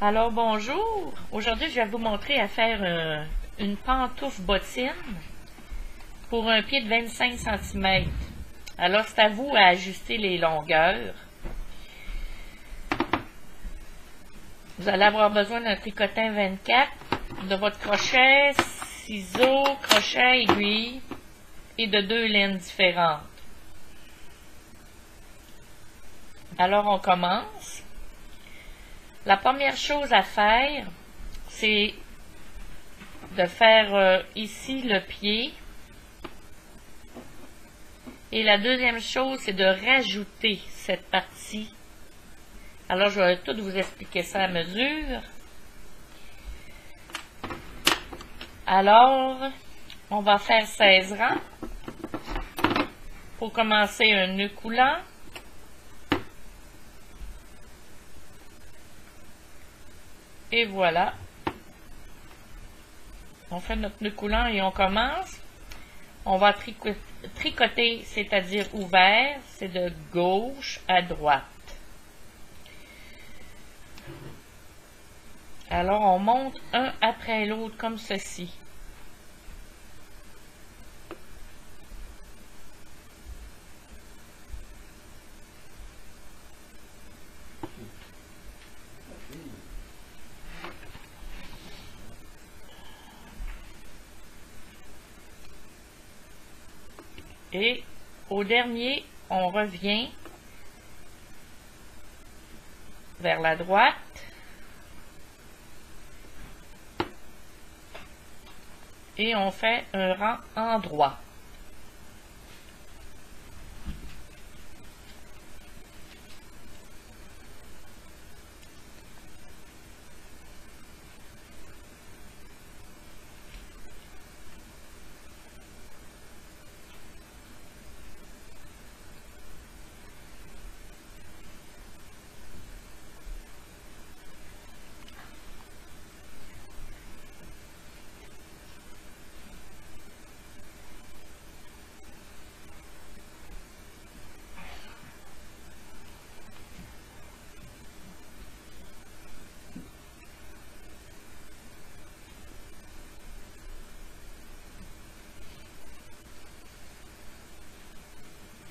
Alors bonjour, aujourd'hui je vais vous montrer à faire une pantoufle bottine pour un pied de 25 cm. Alors c'est à vous à ajuster les longueurs. Vous allez avoir besoin d'un tricotin 24, de votre crochet, ciseaux, crochet, aiguille et de 2 laines différentes. Alors on commence. La première chose à faire, c'est de faire ici le pied. Et la deuxième chose, c'est de rajouter cette partie. Alors, je vais tout vous expliquer ça à mesure. Alors, on va faire 16 rangs. Pour commencer, un nœud coulant. Et voilà. On fait notre nœud coulant et on commence. On va tricoter, c'est-à-dire ouvert, c'est de gauche à droite. Alors, on monte un après l'autre comme ceci. Et au dernier, on revient vers la droite. Et on fait un rang en droit.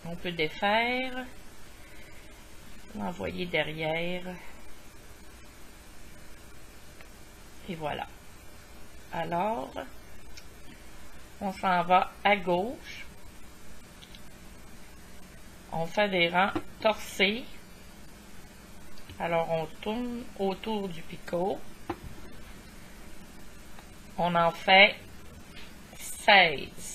On peut défaire, l'envoyer derrière. Et voilà. Alors, on s'en va à gauche. On fait des rangs torsés. Alors, on tourne autour du picot. On en fait 16.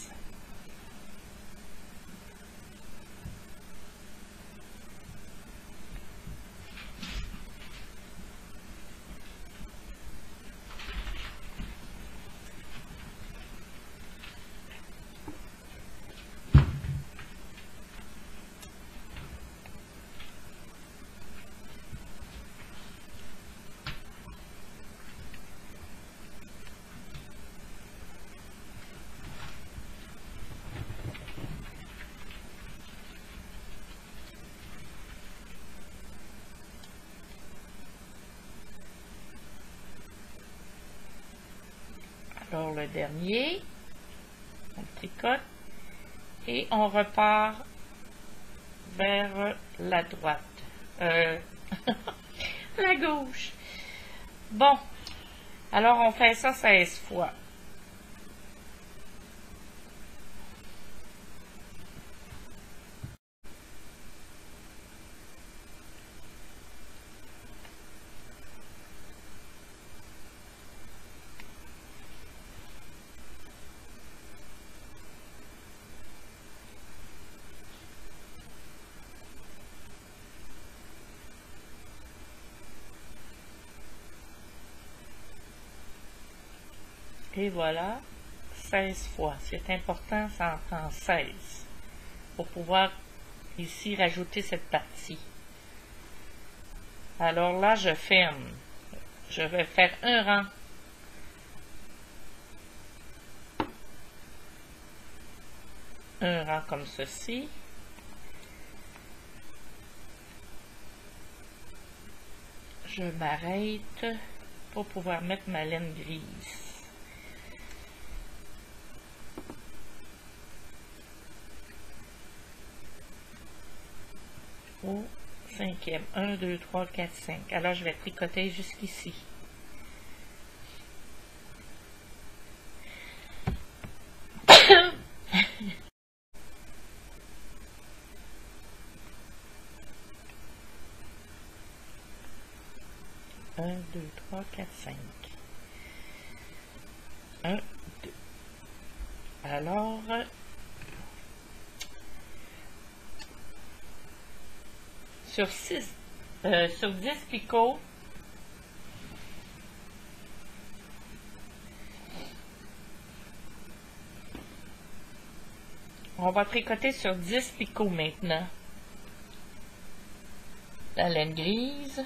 Alors le dernier, on tricote et on repart vers la droite, la gauche. Bon, alors on fait ça 16 fois. Et voilà, 16 fois. C'est important, ça en prend 16 pour pouvoir ici rajouter cette partie. Alors là, je ferme. Je vais faire un rang. Un rang comme ceci. je m'arrête pour pouvoir mettre ma laine grise. Au cinquième. 1, 2, 3, 4, 5. Alors, je vais tricoter jusqu'ici. Un, deux, trois, quatre, 5. 1, 2. Alors, sur 10 picots, on va tricoter sur 10 picots maintenant. La laine grise.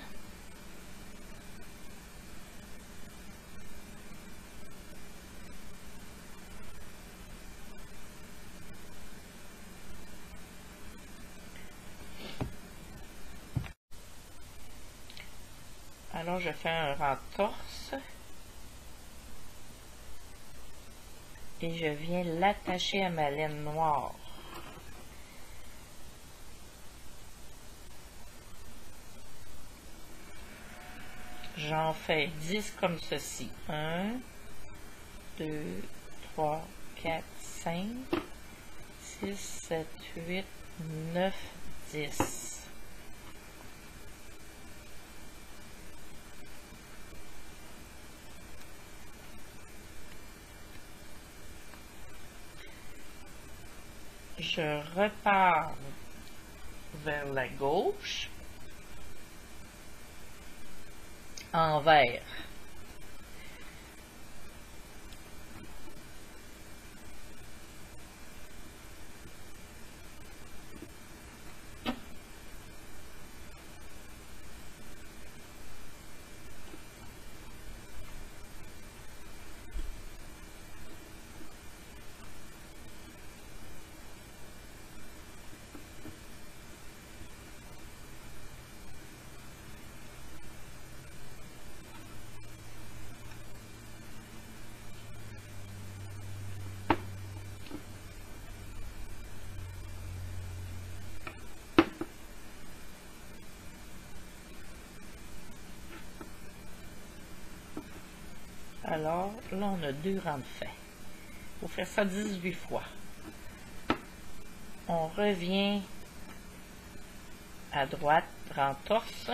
Alors, je fais un rang torse et je viens l'attacher à ma laine noire. J'en fais 10 comme ceci. 1, 2, 3, 4, 5, 6, 7, 8, 9, 10. Je repars vers la gauche, envers. Alors, là, on a 2 rangs de fait. Il faut faire ça 18 fois. On revient à droite, rang torse.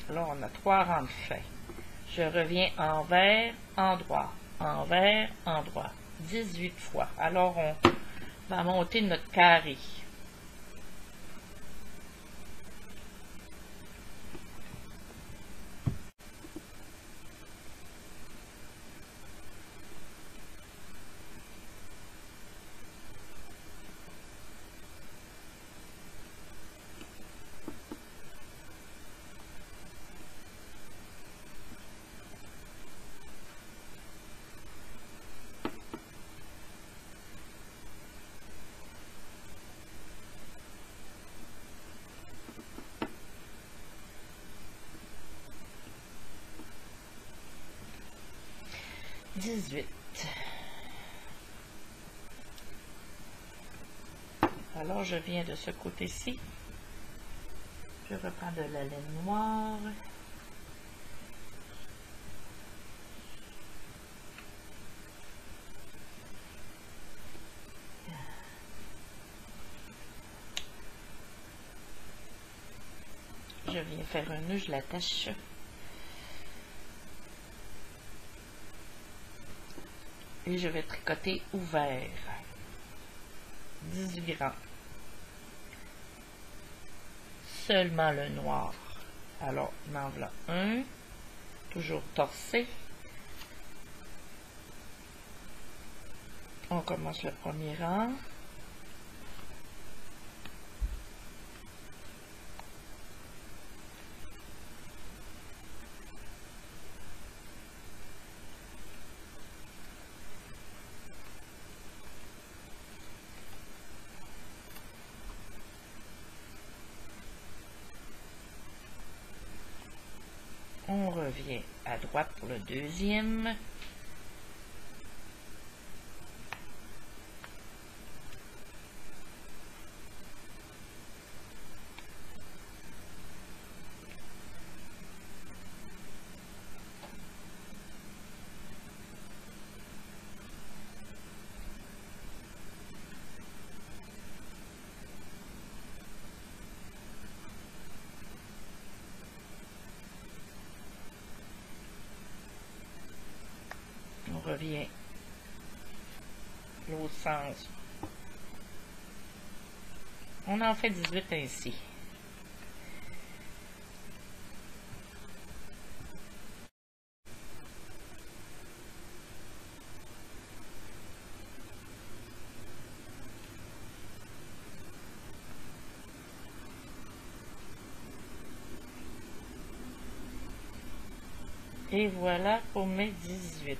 Là, on a 3 rangs de fait. Je reviens envers, endroit, envers, endroit. 18 fois. Alors, on va monter notre carré. Alors, je viens de ce côté-ci. Je reprends de la laine noire. Je viens faire un nœud, je l'attache. Et je vais tricoter ouvert. 18 rangs. Seulement le noir. Alors, on en voilà un. Toujours torsé. On commence le premier rang. revient à droite pour le deuxième. On revient l'autre sens. On en fait 18 ainsi. Et voilà pour mes 18.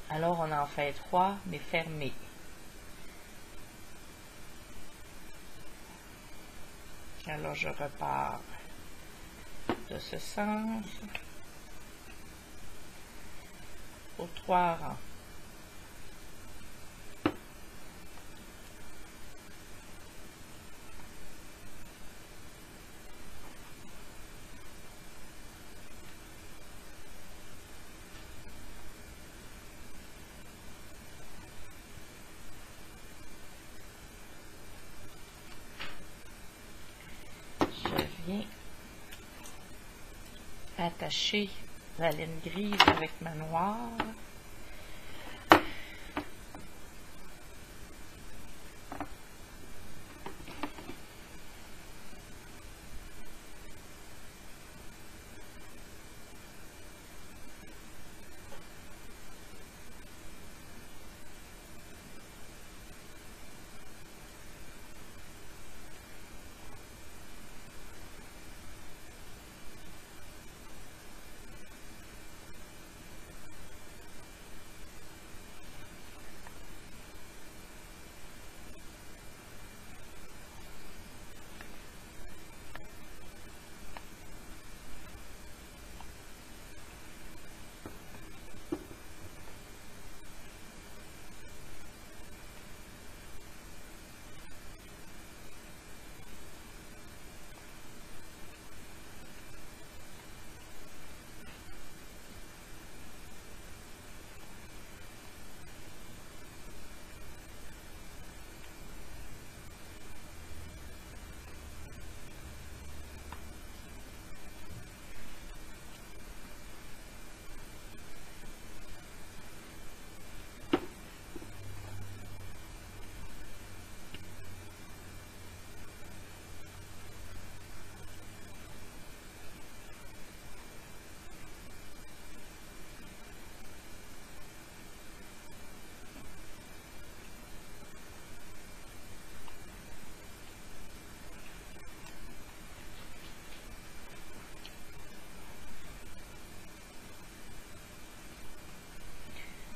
Alors on en fait 3, mais fermés. Alors je repars de ce sens pour 3 rangs. Je viens attacher la laine grise avec ma noire.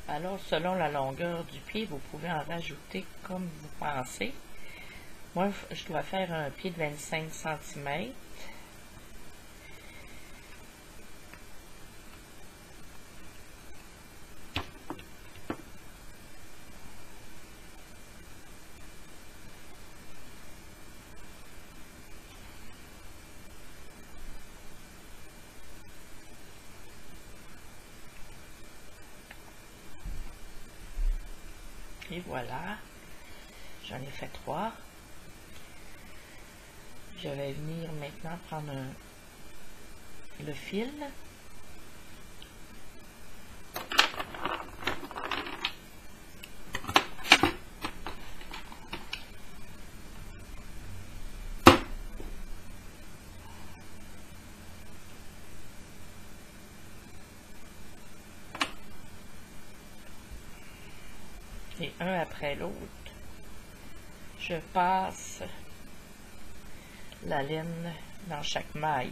Alors, selon la longueur du pied, vous pouvez en rajouter comme vous pensez. Moi, je dois faire un pied de 25 cm. Et voilà, j'en ai fait 3. Je vais venir maintenant prendre le fil. Et un après l'autre, je passe la laine dans chaque maille.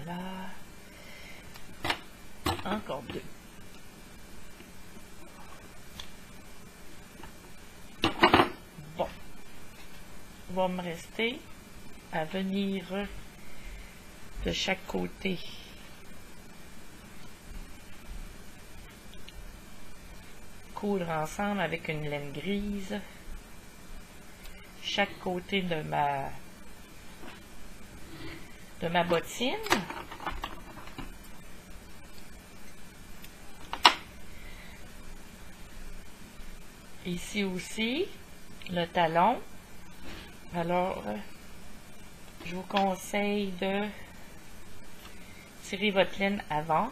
Voilà. Encore 2. Bon. Il va me rester à venir de chaque côté. Coudre ensemble avec une laine grise chaque côté de ma bottine. Ici aussi, le talon. Alors, je vous conseille de tirer votre laine avant.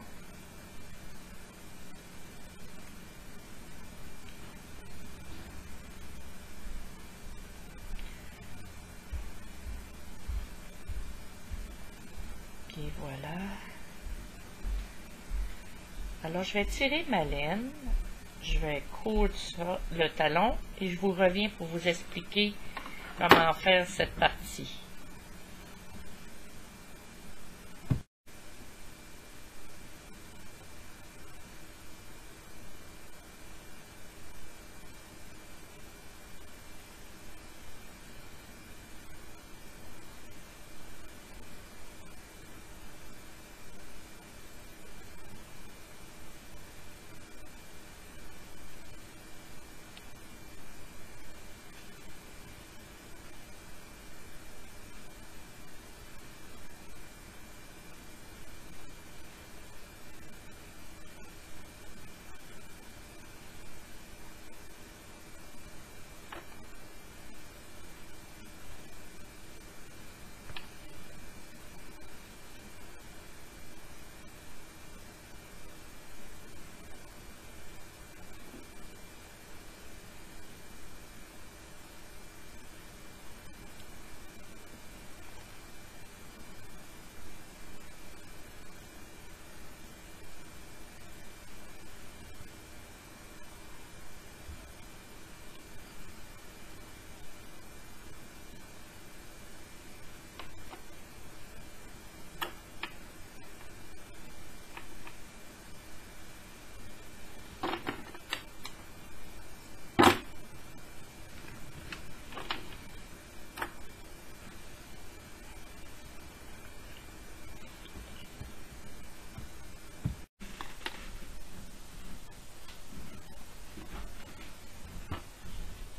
Et voilà. Alors, je vais tirer ma laine. Je vais coudre ça, le talon, et je vous reviens pour vous expliquer comment faire cette partie.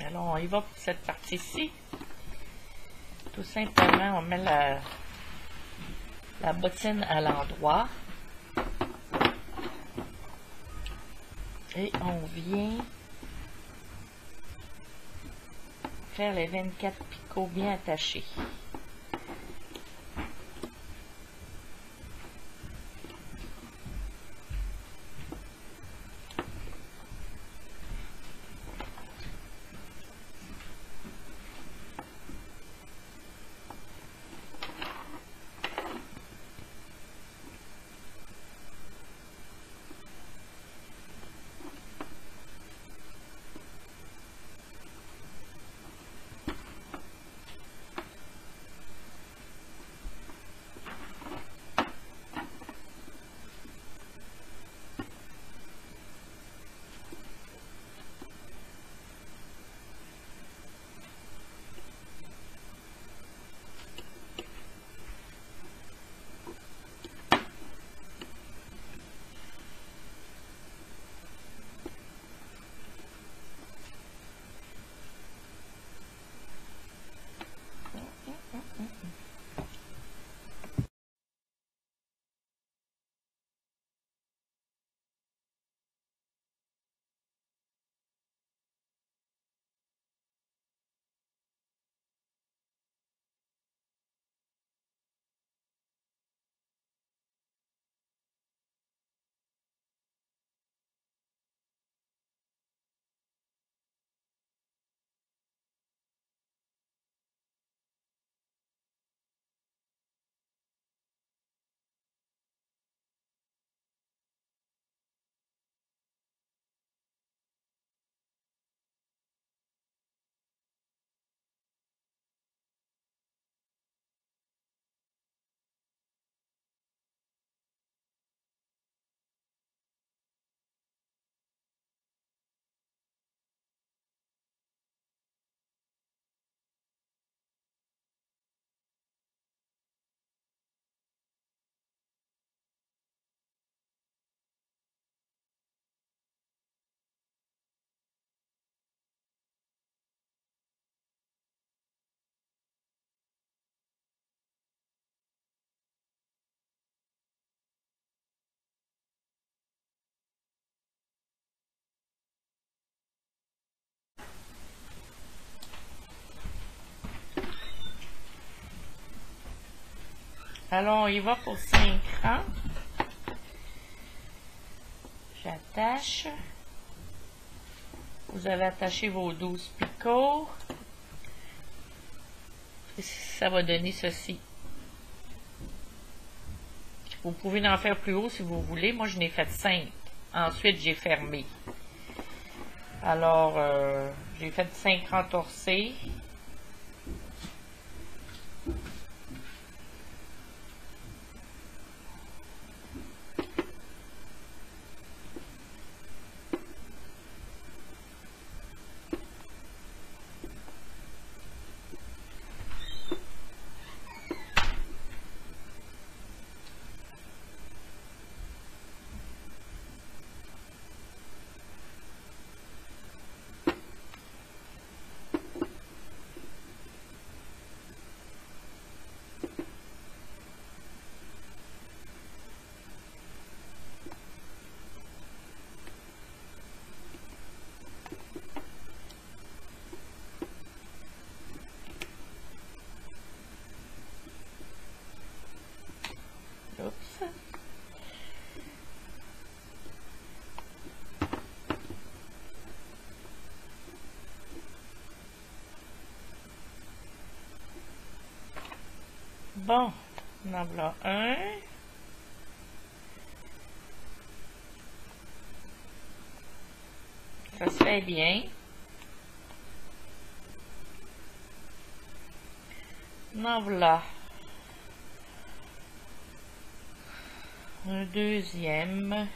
Alors, on y va pour cette partie-ci. Tout simplement, on met la bottine à l'endroit. Et on vient faire les 24 picots bien attachés. Alors, on y va pour 5 rangs. J'attache. Vous avez attaché vos 12 picots. Et ça va donner ceci. Vous pouvez en faire plus haut si vous voulez. Moi, je n'ai fait 5. Ensuite, j'ai fermé. Alors, j'ai fait 5 rentorsés. Oups. Bon, on en voilà un. Ça se fait bien. En voilà un deuxième.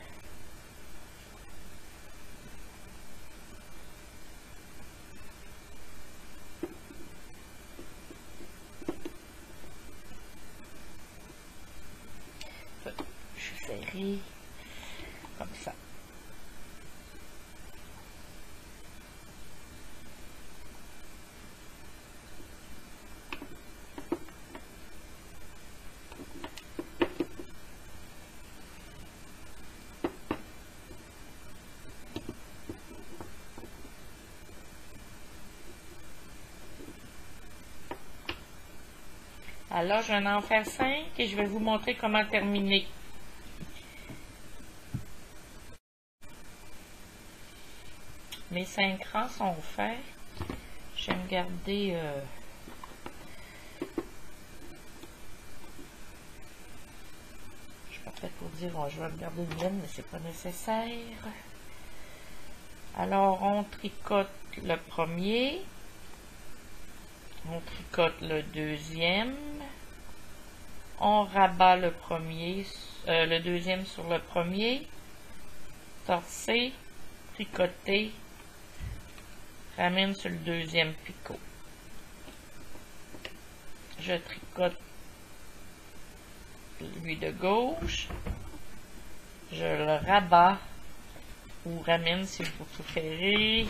Je suis serré comme ça. Alors, je vais en faire 5 et je vais vous montrer comment terminer. Mes 5 rangs sont faits. Je vais me garder je suis pas prête pour dire je vais me garder une laine, mais c'est pas nécessaire. Alors, on tricote le premier. On tricote le deuxième. On rabat le premier, le deuxième sur le premier. Torser, tricoter, ramène sur le deuxième picot. Je tricote lui de gauche. Je le rabats ou ramène si vous préférez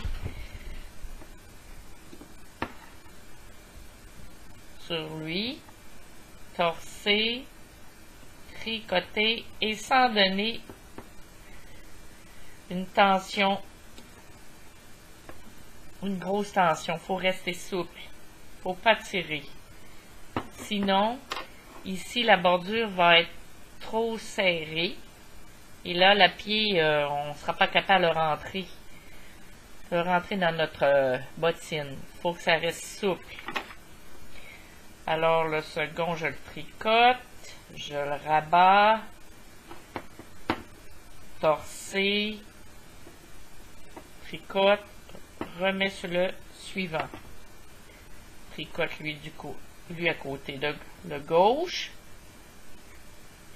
sur lui, torser, tricoter et sans donner une tension, une grosse tension. Faut rester souple, faut pas tirer. Sinon, ici la bordure va être trop serrée et là la pied, on ne sera pas capable de rentrer dans notre bottine. Faut que ça reste souple. Alors le second, je le tricote, je le rabats, torser, tricote, remets sur le suivant. Tricote lui à côté de le gauche,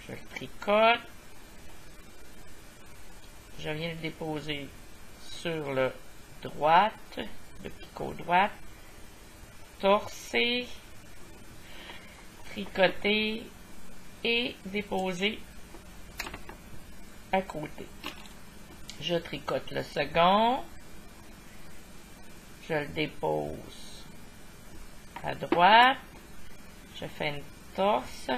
je le tricote, je viens le déposer sur le droite, le picot droite, torser, tricoter et déposer à côté. Je tricote le second, je le dépose à droite, je fais une torse,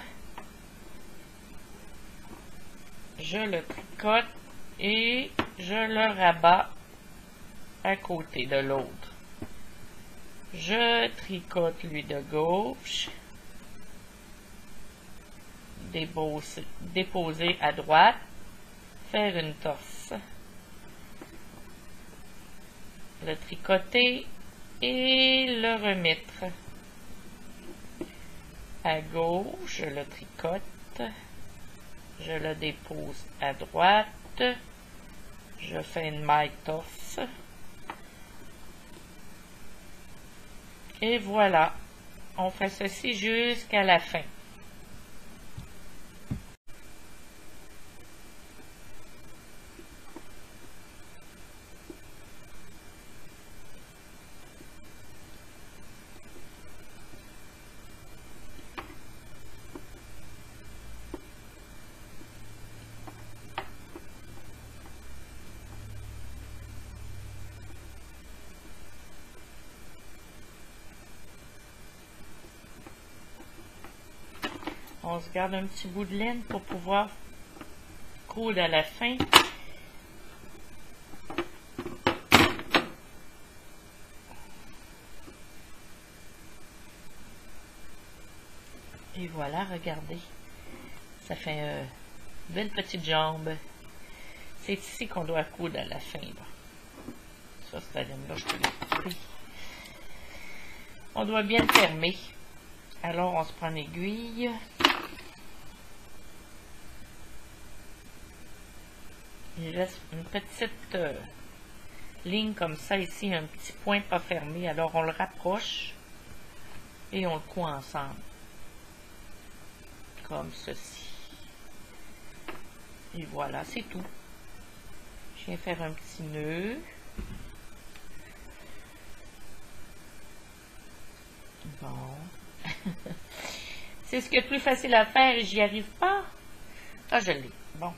je le tricote et je le rabats à côté de l'autre. Je tricote lui de gauche, déposer à droite, faire une torse, le tricoter et le remettre à gauche, je le tricote, je le dépose à droite, je fais une maille torse et voilà, on fait ceci jusqu'à la fin. On se garde un petit bout de laine pour pouvoir coudre à la fin. Et voilà, regardez. Ça fait une belle petite jambe. C'est ici qu'on doit coudre à la fin. Là. Ça, c'est la laine-là, je peux l'ai. On doit bien le fermer. Alors, on se prend l'aiguille. Il reste une petite ligne comme ça ici, un petit point pas fermé. Alors, on le rapproche et on le coud ensemble. Comme ceci. Et voilà, c'est tout. Je viens faire un petit nœud. Bon. C'est ce qui est plus facile à faire et j'y arrive pas. Ah, je l'ai. Bon.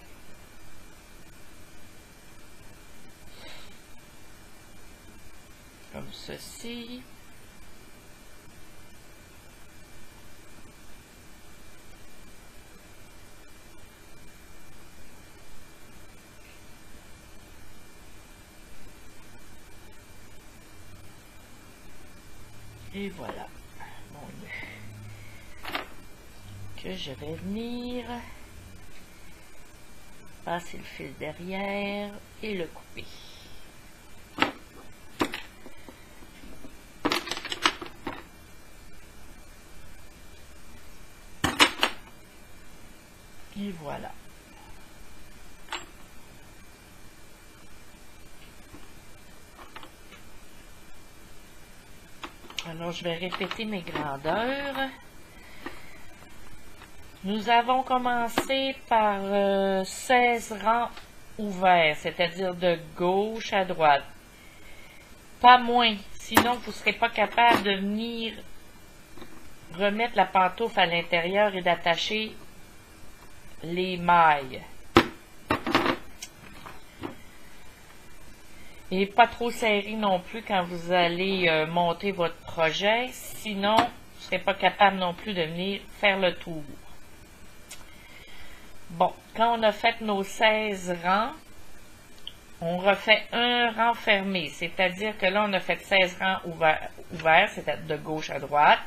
Comme ceci. Et voilà mon nœud que je vais venir passer le fil derrière et le couper. Et voilà. Alors, je vais répéter mes grandeurs. Nous avons commencé par 16 rangs ouverts, c'est-à-dire de gauche à droite. Pas moins, sinon vous ne serez pas capable de venir remettre la pantoufle à l'intérieur et d'attacher les mailles. Et pas trop serré non plus quand vous allez monter votre projet, sinon vous ne serez pas capable non plus de venir faire le tour. Bon, quand on a fait nos 16 rangs, on refait un rang fermé, c'est-à-dire que là on a fait 16 rangs ouverts, c'est-à-dire de gauche à droite.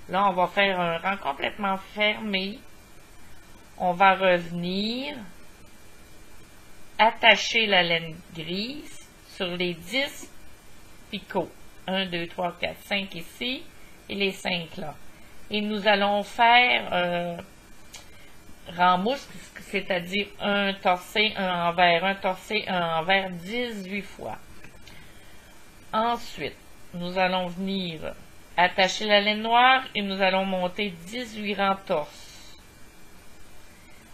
Là on va faire un rang complètement fermé. On va revenir, attacher la laine grise sur les 10 picots. 1, 2, 3, 4, 5 ici et les 5 là. Et nous allons faire rang mousse, c'est-à-dire un torsé, un envers, un torsé, un envers 18 fois. Ensuite, nous allons venir attacher la laine noire et nous allons monter 18 rangs torse.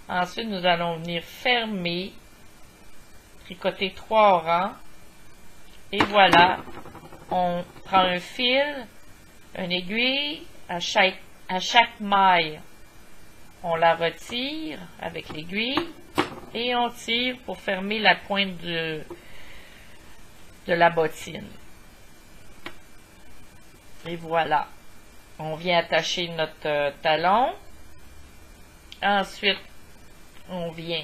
Ensuite, nous allons venir fermer, tricoter 3 rangs. Et voilà, on prend un fil, une aiguille, à chaque maille, on la retire avec l'aiguille et on tire pour fermer la pointe de la bottine. Et voilà, on vient attacher notre talon. Ensuite, on vient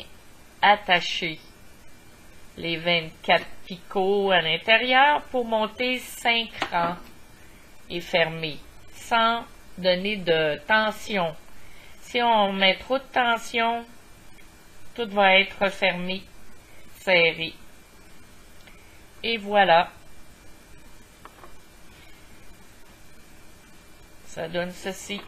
attacher les 24 picots à l'intérieur pour monter 5 rangs et fermer sans donner de tension. Si on met trop de tension, tout va être fermé, serré. Et voilà. Ça donne ceci.